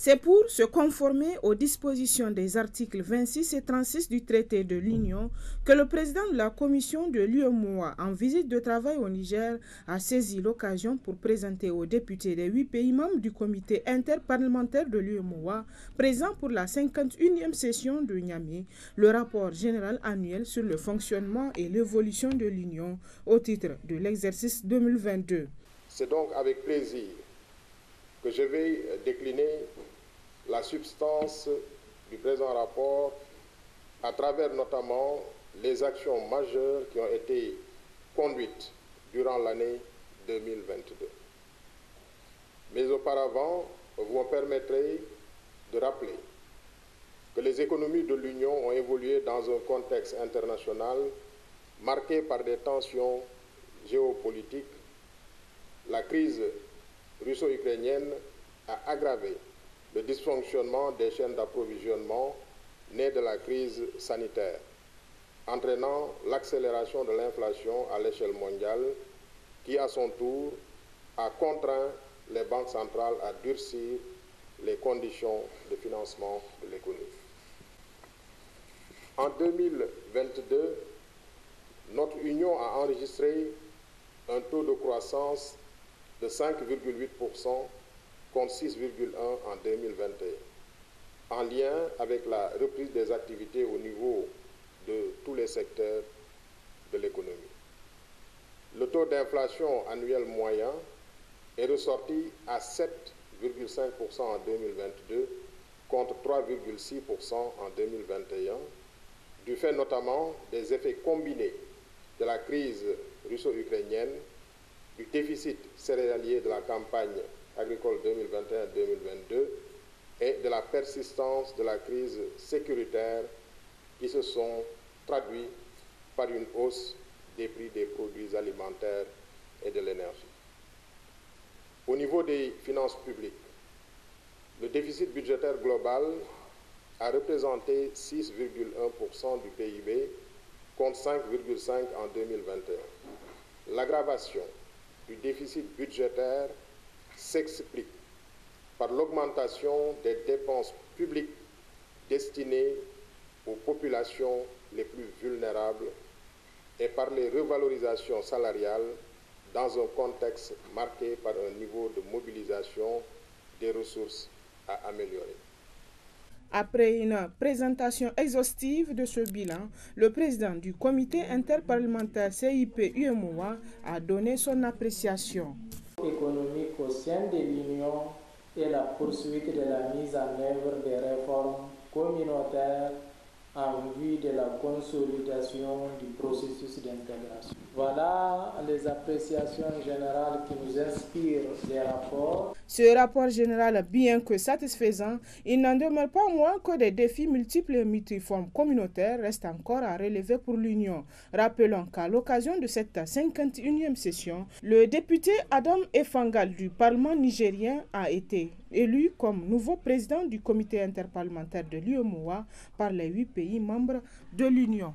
C'est pour se conformer aux dispositions des articles 26 et 36 du traité de l'Union que le président de la commission de l'UEMOA en visite de travail au Niger a saisi l'occasion pour présenter aux députés des 8 pays membres du comité interparlementaire de l'UEMOA présent pour la 51e session de Niamey le rapport général annuel sur le fonctionnement et l'évolution de l'Union au titre de l'exercice 2022. C'est donc avec plaisir que je vais décliner la substance du présent rapport à travers notamment les actions majeures qui ont été conduites durant l'année 2022. Mais auparavant, vous me permettrez de rappeler que les économies de l'Union ont évolué dans un contexte international marqué par des tensions géopolitiques. La crise russo-ukrainienne a aggravé le dysfonctionnement des chaînes d'approvisionnement nées de la crise sanitaire, entraînant l'accélération de l'inflation à l'échelle mondiale qui, à son tour, a contraint les banques centrales à durcir les conditions de financement de l'économie. En 2022, notre Union a enregistré un taux de croissance de 5,8% contre 6,1% en 2021, en lien avec la reprise des activités au niveau de tous les secteurs de l'économie. Le taux d'inflation annuel moyen est ressorti à 7,5% en 2022 contre 3,6% en 2021, du fait notamment des effets combinés de la crise russo-ukrainienne, du déficit céréalier de la campagne agricole 2021-2022 et de la persistance de la crise sécuritaire qui se sont traduits par une hausse des prix des produits alimentaires et de l'énergie. Au niveau des finances publiques, le déficit budgétaire global a représenté 6,1% du PIB contre 5,5% en 2021. L'aggravation du déficit budgétaire s'explique par l'augmentation des dépenses publiques destinées aux populations les plus vulnérables et par les revalorisations salariales dans un contexte marqué par un niveau de mobilisation des ressources à améliorer. Après une présentation exhaustive de ce bilan, le président du comité interparlementaire CIP-UEMOA a donné son appréciation. Économique au sein de l'Union et la poursuite de la mise en œuvre des réformes communautaires en vue de la consolidation du processus d'intégration. Voilà les appréciations générales qui nous inspirent des rapports. Ce rapport général, bien que satisfaisant, il n'en demeure pas moins que des défis multiples et multiformes communautaires restent encore à relever pour l'Union. Rappelons qu'à l'occasion de cette 51e session, le député Adam Efangal du Parlement nigérien a été élu comme nouveau président du comité interparlementaire de l'UEMOA par les 8 pays membres de l'Union.